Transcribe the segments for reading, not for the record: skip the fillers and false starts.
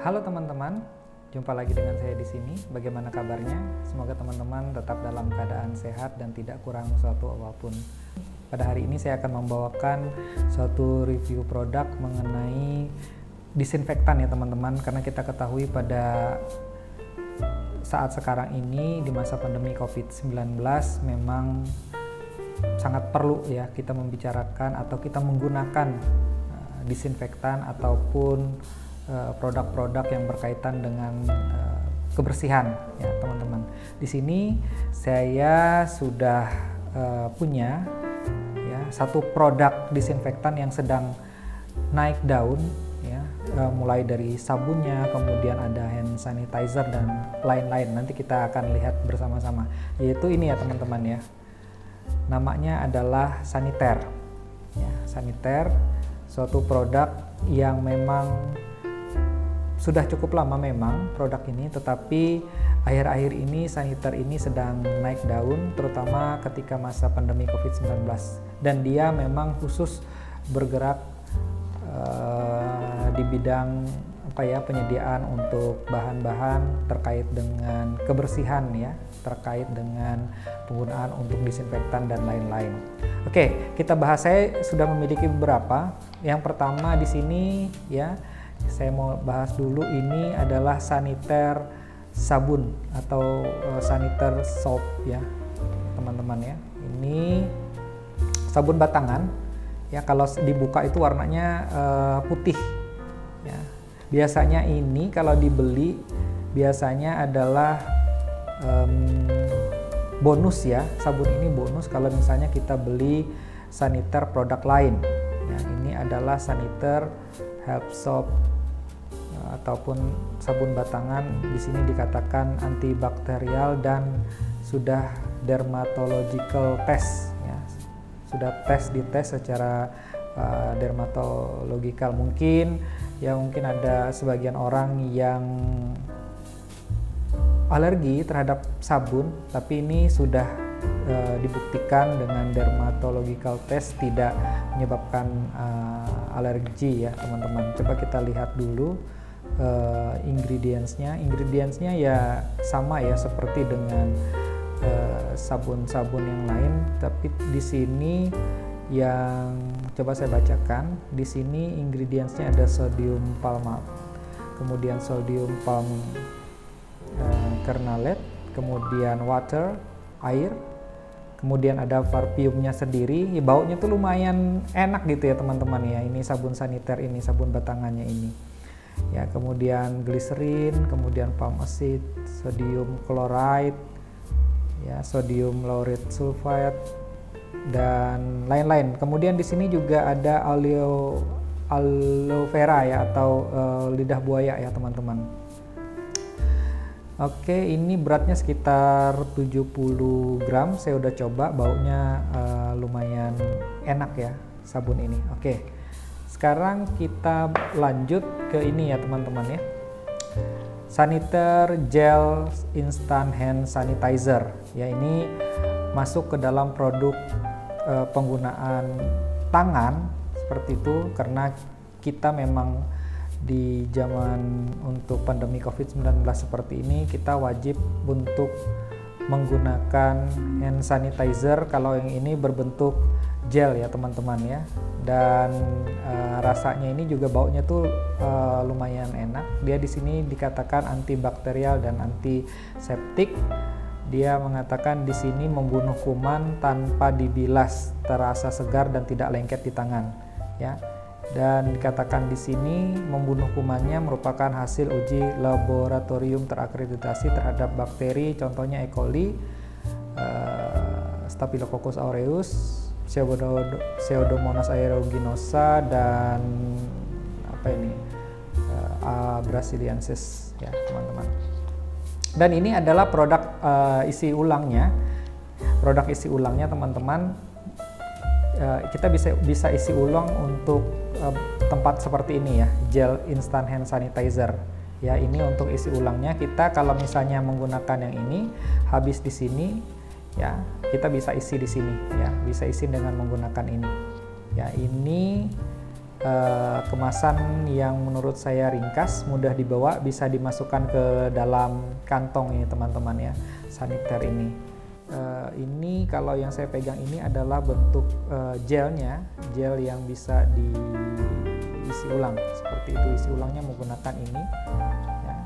Halo teman-teman, jumpa lagi dengan saya di sini. Bagaimana kabarnya? Semoga teman-teman tetap dalam keadaan sehat dan tidak kurang suatu apapun. Pada hari ini saya akan membawakan suatu review produk mengenai disinfektan ya teman-teman, karena kita ketahui pada saat sekarang ini di masa pandemi COVID-19 memang sangat perlu ya kita membicarakan atau kita menggunakan disinfektan ataupun produk-produk yang berkaitan dengan kebersihan ya teman-teman. Di sini saya sudah punya ya satu produk disinfektan yang sedang naik daun ya, mulai dari sabunnya, kemudian ada hand sanitizer dan lain-lain. Nanti kita akan lihat bersama-sama. Yaitu ini ya teman-teman ya. Namanya adalah Saniter. Ya, Saniter, suatu produk yang memang sudah cukup lama memang produk ini, tetapi akhir-akhir ini Saniter ini sedang naik daun, terutama ketika masa pandemi COVID-19. Dan dia memang khusus bergerak di bidang penyediaan untuk bahan-bahan terkait dengan kebersihan ya, terkait dengan penggunaan untuk disinfektan dan lain-lain. Oke, kita bahas. Saya sudah memiliki beberapa. Yang pertama di sini ya, saya mau bahas dulu, ini adalah Saniter sabun atau Saniter soap ya teman-teman ya. Ini sabun batangan ya, kalau dibuka itu warnanya putih ya. Biasanya ini kalau dibeli biasanya adalah bonus ya, sabun ini bonus kalau misalnya kita beli Saniter produk lain ya. Ini adalah Saniter Health Soap ataupun sabun batangan. Di sini dikatakan antibakterial dan sudah dermatological test ya, sudah dites secara dermatological. Mungkin ada sebagian orang yang alergi terhadap sabun, tapi ini sudah dibuktikan dengan dermatological test tidak menyebabkan alergi ya teman-teman. Coba kita lihat dulu ingredientsnya ya sama ya seperti dengan sabun-sabun yang lain, tapi di sini yang coba saya bacakan, di sini ingredientsnya ada sodium palmate, kemudian sodium palm kernalate, kemudian water, air, kemudian ada parfumnya sendiri. Baunya tuh lumayan enak gitu ya teman-teman ya. Ini sabun Saniter ini, sabun batangannya ini ya. Kemudian glycerin, kemudian palm acid, sodium chloride ya, sodium lauryl sulfate dan lain-lain. Kemudian di sini juga ada aloe vera ya, atau lidah buaya ya teman-teman. Oke, ini beratnya sekitar 70 gram. Saya udah coba, baunya lumayan enak ya sabun ini. Oke, sekarang kita lanjut ke ini ya teman-teman ya. Saniter Gel Instant Hand Sanitizer ya, ini masuk ke dalam produk penggunaan tangan seperti itu, karena kita memang di zaman untuk pandemi COVID-19 seperti ini kita wajib untuk menggunakan hand sanitizer. Kalau yang ini berbentuk gel ya teman-teman ya, dan rasanya ini juga baunya tuh lumayan enak. Dia di sini dikatakan antibakterial dan antiseptik. Dia mengatakan di sini membunuh kuman tanpa dibilas, terasa segar dan tidak lengket di tangan ya. Dan dikatakan di sini membunuh kumannya merupakan hasil uji laboratorium terakreditasi terhadap bakteri, contohnya E. coli, Staphylococcus aureus, Pseudomonas aeruginosa dan A. brasiliensis ya teman-teman. Dan ini adalah produk isi ulangnya. Produk isi ulangnya teman-teman, kita bisa isi ulang untuk tempat seperti ini ya, gel instant hand sanitizer ya. Ini untuk isi ulangnya. Kita kalau misalnya menggunakan yang ini habis di sini ya, kita bisa isi di sini ya, bisa isi dengan menggunakan ini ya. Ini kemasan yang menurut saya ringkas, mudah dibawa, bisa dimasukkan ke dalam kantong ini teman-teman ya, saniter ini. Ini kalau yang saya pegang ini adalah bentuk gelnya, gel yang bisa diisi ulang seperti itu. Isi ulangnya menggunakan ini ya.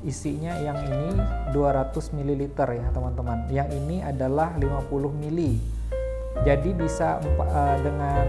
Isinya yang ini 200 ml ya teman-teman, yang ini adalah 50 ml. Jadi bisa dengan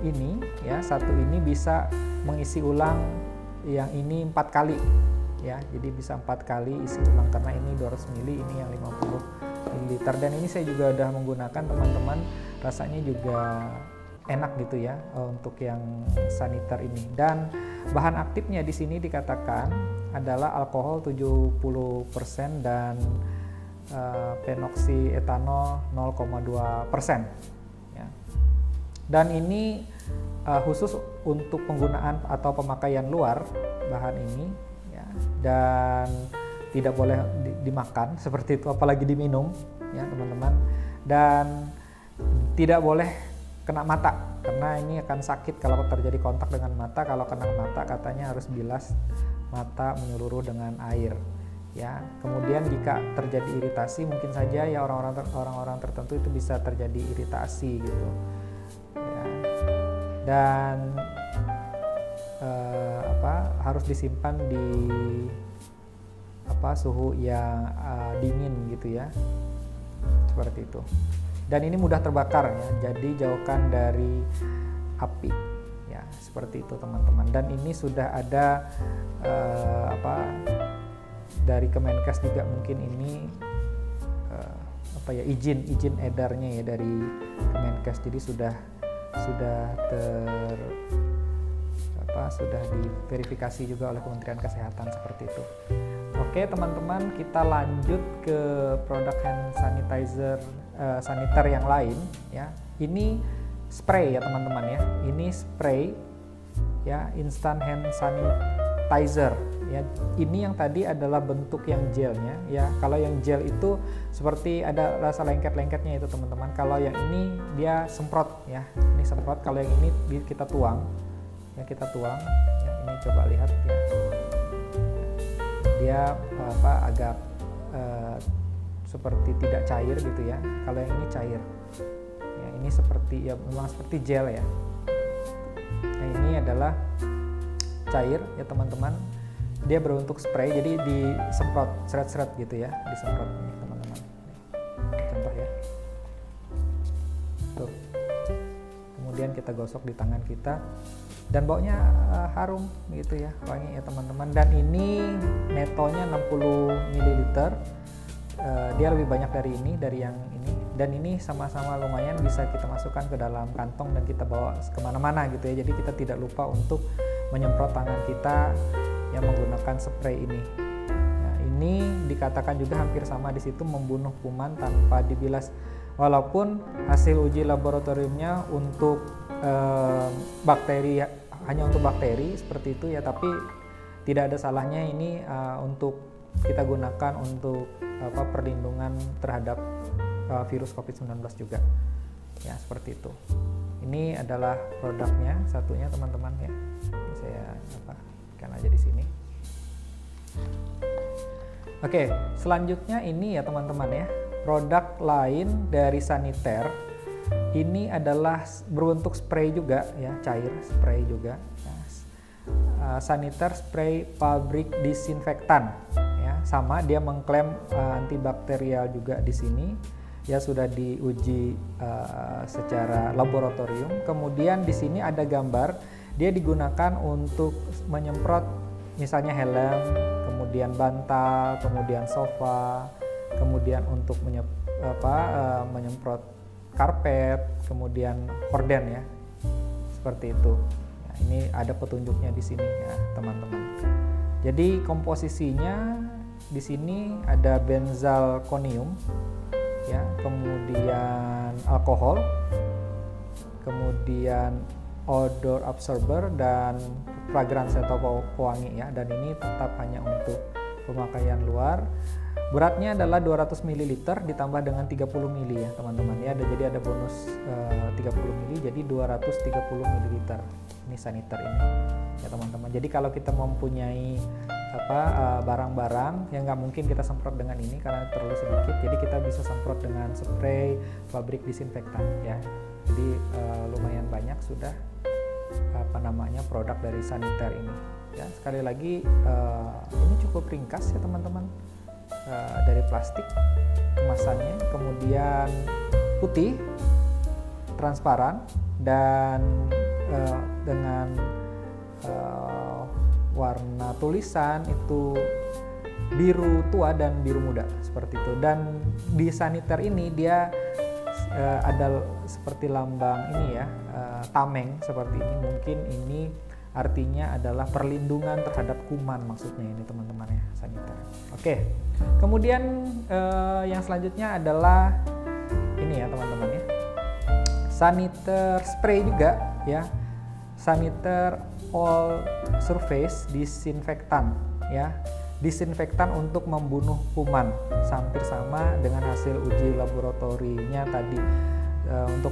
ini ya, satu ini bisa mengisi ulang yang ini 4 kali ya, jadi bisa 4 kali isi ulang karena ini 200 ml, ini yang 50 ml. Dan ini saya juga udah menggunakan teman-teman, rasanya juga enak gitu ya untuk yang saniter ini. Dan bahan aktifnya di sini dikatakan adalah alkohol 70% dan penoksie-etanol 0,2% ya. Dan ini khusus untuk penggunaan atau pemakaian luar bahan ini ya, dan tidak boleh dimakan seperti itu, apalagi diminum ya teman-teman, dan tidak boleh kena mata karena ini akan sakit kalau terjadi kontak dengan mata. Kalau kena mata katanya harus bilas mata menyeluruh dengan air ya. Kemudian jika terjadi iritasi, mungkin saja ya orang-orang tertentu itu bisa terjadi iritasi gitu ya. Dan harus disimpan di suhu yang dingin gitu ya, seperti itu. Dan ini mudah terbakar ya, jadi jauhkan dari api ya, seperti itu teman-teman. Dan ini sudah ada dari Kemenkes juga, mungkin ini izin edarnya ya dari Kemenkes, jadi sudah diverifikasi juga oleh Kementerian Kesehatan seperti itu. Oke teman-teman, kita lanjut ke produk hand sanitizer saniter yang lain ya. Ini spray ya teman-teman ya. Ini spray ya, instant hand sanitizer ya. Ini yang tadi adalah bentuk yang gelnya ya. Kalau yang gel itu seperti ada rasa lengket-lengketnya itu teman-teman. Kalau yang ini dia semprot ya. Ini semprot. Kalau yang ini kita tuang ya, kita tuang ya. Ini coba lihat ya. Dia agak seperti tidak cair gitu ya. Kalau yang ini cair ya, ini seperti ya, memang seperti gel ya. Nah ini adalah cair ya teman-teman, dia berbentuk spray, jadi disemprot seret-seret gitu ya, disemprot nih teman-teman. Contoh ya, tuh. Kemudian kita gosok di tangan kita dan baunya harum gitu ya, wangi ya teman-teman. Dan ini netonya 60 ml, dia lebih banyak dari yang ini. Dan ini sama-sama lumayan, bisa kita masukkan ke dalam kantong dan kita bawa kemana-mana gitu ya. Jadi kita tidak lupa untuk menyemprot tangan kita yang menggunakan spray ini. Nah, ini dikatakan juga hampir sama di situ, membunuh kuman tanpa dibilas. Walaupun hasil uji laboratoriumnya untuk bakteri, hanya untuk bakteri seperti itu ya, tapi tidak ada salahnya ini untuk kita gunakan untuk perlindungan terhadap virus COVID-19 juga ya, seperti itu. Ini adalah produknya satunya teman-teman ya. Ini saya kan aja di sini. Oke, selanjutnya ini ya teman-teman ya, produk lain dari saniter. Ini adalah berbentuk spray juga ya, cair spray juga ya. Saniter spray pabrik disinfektan ya, sama dia mengklaim antibakterial juga di sini ya, sudah diuji secara laboratorium. Kemudian di sini ada gambar, dia digunakan untuk menyemprot misalnya helm, kemudian bantal, kemudian sofa, kemudian untuk menyemprot karpet, kemudian horden ya, seperti itu. Nah, ini ada petunjuknya di sini ya teman-teman. Jadi komposisinya di sini ada benzalkonium ya, kemudian alkohol, kemudian odor absorber dan fragrance atau pewangi ya. Dan ini tetap hanya untuk pemakaian luar. Beratnya adalah 200 ml ditambah dengan 30 ml ya teman-teman ya. Jadi ada bonus 30 ml, jadi 230 ml ini saniter ini ya teman-teman. Jadi kalau kita mempunyai barang-barang yang nggak mungkin kita semprot dengan ini karena terlalu sedikit, jadi kita bisa semprot dengan spray pabrik disinfektan ya. Jadi lumayan banyak sudah produk dari saniter ini ya. Sekali lagi ini cukup ringkas ya teman-teman, dari plastik kemasannya, kemudian putih transparan dan dengan warna tulisan itu biru tua dan biru muda seperti itu. Dan di saniter ini dia ada seperti lambang ini ya, tameng seperti ini. Mungkin ini artinya adalah perlindungan terhadap kuman maksudnya ini teman-teman ya, saniter. Oke, kemudian yang selanjutnya adalah ini ya teman-teman ya, saniter spray juga ya, saniter all surface disinfektan ya, disinfektan untuk membunuh kuman, hampir sama dengan hasil uji laboratorinya tadi untuk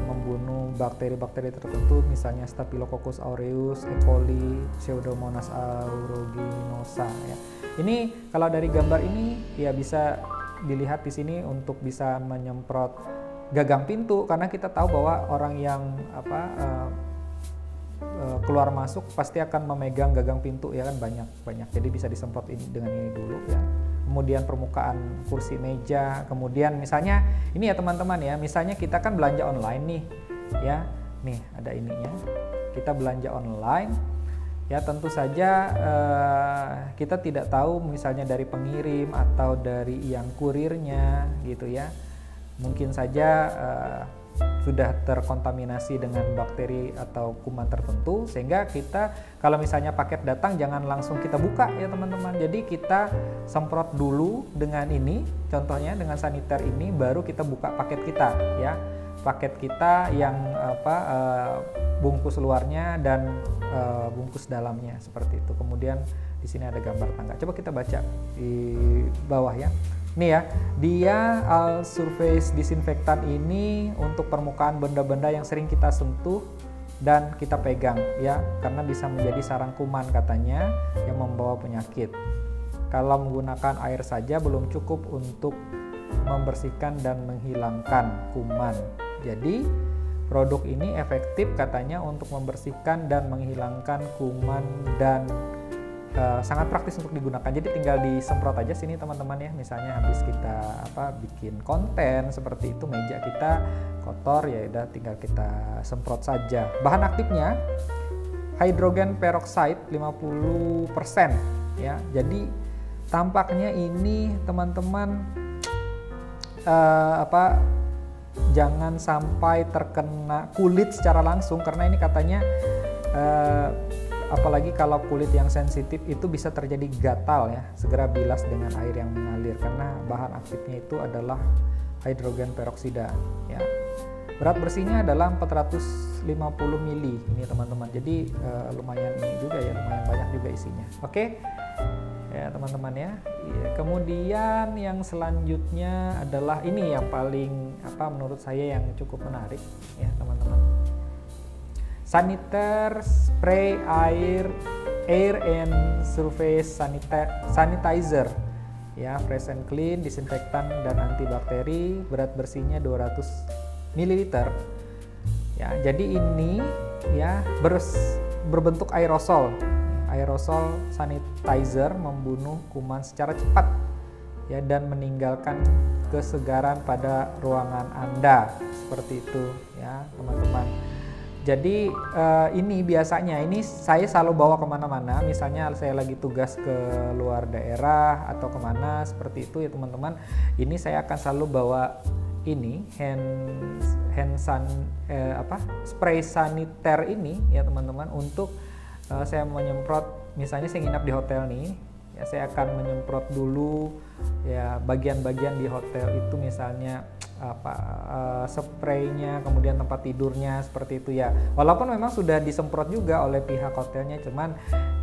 membunuh bakteri-bakteri tertentu, misalnya Staphylococcus aureus, E. coli, Pseudomonas aeruginosa ya. Ini kalau dari gambar ini ya bisa dilihat di sini untuk bisa menyemprot gagang pintu, karena kita tahu bahwa orang yang keluar masuk pasti akan memegang gagang pintu ya kan, banyak. Jadi bisa disemprot ini dengan ini dulu ya. Kemudian permukaan kursi meja, kemudian misalnya ini ya teman-teman ya, misalnya kita kan belanja online nih ya, nih ada ininya, kita belanja online ya, tentu saja kita tidak tahu misalnya dari pengirim atau dari yang kurirnya gitu ya, mungkin saja sudah terkontaminasi dengan bakteri atau kuman tertentu, sehingga kita kalau misalnya paket datang jangan langsung kita buka ya teman-teman. Jadi kita semprot dulu dengan ini, contohnya dengan saniter ini, baru kita buka paket kita ya, paket kita yang bungkus luarnya dan bungkus dalamnya seperti itu. Kemudian di sini ada gambar tangga, coba kita baca di bawah ya. Nih ya, dia all surface disinfektan ini untuk permukaan benda-benda yang sering kita sentuh dan kita pegang ya, karena bisa menjadi sarang kuman katanya yang membawa penyakit. Kalau menggunakan air saja belum cukup untuk membersihkan dan menghilangkan kuman. Jadi produk ini efektif katanya untuk membersihkan dan menghilangkan kuman dan sangat praktis untuk digunakan. Jadi tinggal disemprot aja sini teman-teman ya, misalnya habis kita bikin konten seperti itu, meja kita kotor ya udah tinggal kita semprot saja. Bahan aktifnya hydrogen peroxide 50% ya. Jadi tampaknya ini teman-teman jangan sampai terkena kulit secara langsung, karena ini katanya apalagi kalau kulit yang sensitif itu bisa terjadi gatal ya. Segera bilas dengan air yang mengalir, karena bahan aktifnya itu adalah hidrogen peroksida ya. Berat bersihnya adalah 450 ml ini teman-teman. Jadi lumayan ini juga ya, lumayan banyak juga isinya. Oke ya teman-teman ya. Kemudian yang selanjutnya adalah ini yang paling menurut saya yang cukup menarik ya teman-teman. Saniter spray air and surface sanitizer ya, fresh and clean, disinfektan dan antibakteri, berat bersihnya 200 ml ya. Jadi ini ya berbentuk aerosol sanitizer, membunuh kuman secara cepat ya dan meninggalkan kesegaran pada ruangan Anda seperti itu ya teman-teman. Jadi ini biasanya ini saya selalu bawa kemana-mana, misalnya saya lagi tugas ke luar daerah atau kemana seperti itu ya teman-teman. Ini saya akan selalu bawa ini spray saniter ini ya teman-teman, untuk saya menyemprot, misalnya saya nginap di hotel nih ya, saya akan menyemprot dulu ya bagian-bagian di hotel itu, misalnya spraynya, kemudian tempat tidurnya seperti itu ya. Walaupun memang sudah disemprot juga oleh pihak hotelnya, cuman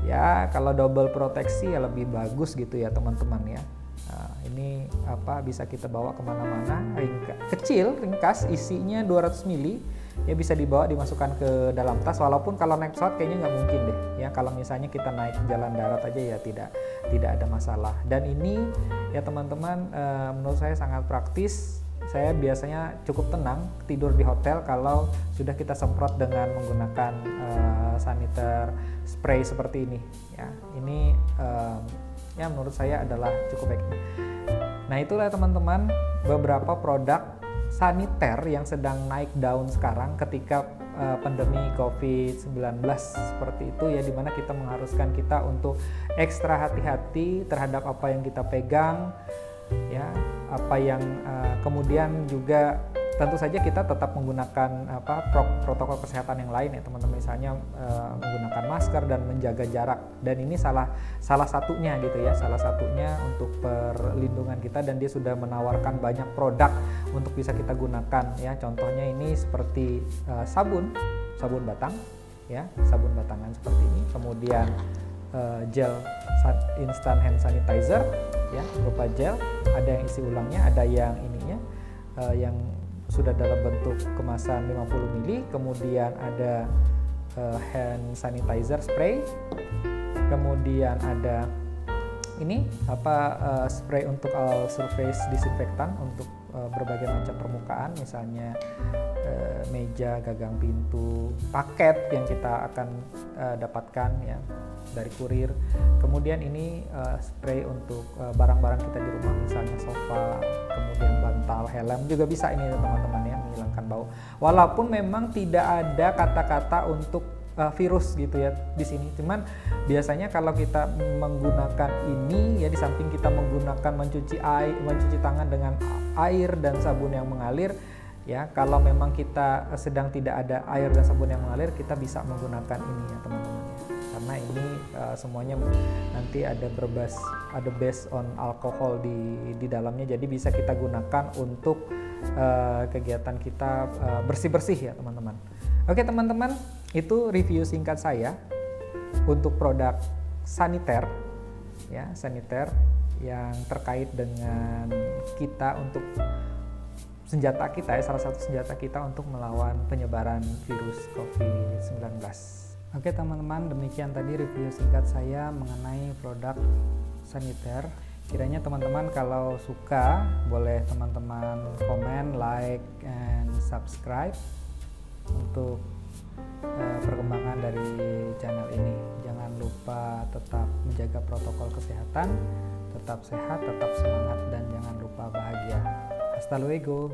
ya kalau double proteksi ya lebih bagus gitu ya teman-teman ya. Ini bisa kita bawa kemana-mana, kecil, ringkas, isinya 200 mili, ya bisa dibawa dimasukkan ke dalam tas. Walaupun kalau naik pesawat kayaknya nggak mungkin deh, ya kalau misalnya kita naik jalan darat aja ya tidak ada masalah. Dan ini ya teman-teman, menurut saya sangat praktis. Saya biasanya cukup tenang tidur di hotel kalau sudah kita semprot dengan menggunakan saniter spray seperti ini. Ya, ini ya menurut saya adalah cukup baik. Nah, itulah teman-teman beberapa produk saniter yang sedang naik daun sekarang ketika pandemi COVID-19 seperti itu, ya, dimana kita mengharuskan kita untuk ekstra hati-hati terhadap apa yang kita pegang, ya, apa yang kemudian juga tentu saja kita tetap menggunakan protokol kesehatan yang lain, ya teman-teman, misalnya menggunakan masker dan menjaga jarak. Dan ini salah satunya gitu ya, salah satunya untuk perlindungan kita, dan dia sudah menawarkan banyak produk untuk bisa kita gunakan, ya. Contohnya ini seperti sabun batang, ya, sabun batangan seperti ini. Kemudian gel instant hand sanitizer, ya, berupa gel, ada yang isi ulangnya, ada yang ininya yang sudah dalam bentuk kemasan 50 mili. Kemudian ada hand sanitizer spray, kemudian ada ini spray untuk all surface disinfektan untuk berbagai macam permukaan, misalnya meja, gagang pintu, paket yang kita akan dapatkan, ya, dari kurir. Kemudian ini spray untuk barang-barang kita di rumah, misalnya sofa, kemudian bantal, helm juga bisa ini teman-teman, ya, menghilangkan bau. Walaupun memang tidak ada kata-kata untuk virus gitu ya di sini. Cuman biasanya kalau kita menggunakan ini, ya, di samping kita menggunakan mencuci tangan dengan air dan sabun yang mengalir, ya, kalau memang kita sedang tidak ada air dan sabun yang mengalir, kita bisa menggunakan ini, ya teman-teman, ya. Karena ini semuanya nanti ada based on alkohol di dalamnya, jadi bisa kita gunakan untuk kegiatan kita bersih-bersih, ya teman-teman. Oke teman-teman, itu review singkat saya untuk produk saniter, ya, saniter yang terkait dengan kita untuk senjata kita, ya, salah satu senjata kita untuk melawan penyebaran virus COVID-19. Oke teman-teman, demikian tadi review singkat saya mengenai produk saniter. Kiranya teman-teman kalau suka, boleh teman-teman komen, like, and subscribe untuk perkembangan dari channel ini. Jangan lupa tetap menjaga protokol kesehatan, tetap sehat, tetap semangat, dan jangan lupa bahagia. Hasta luego.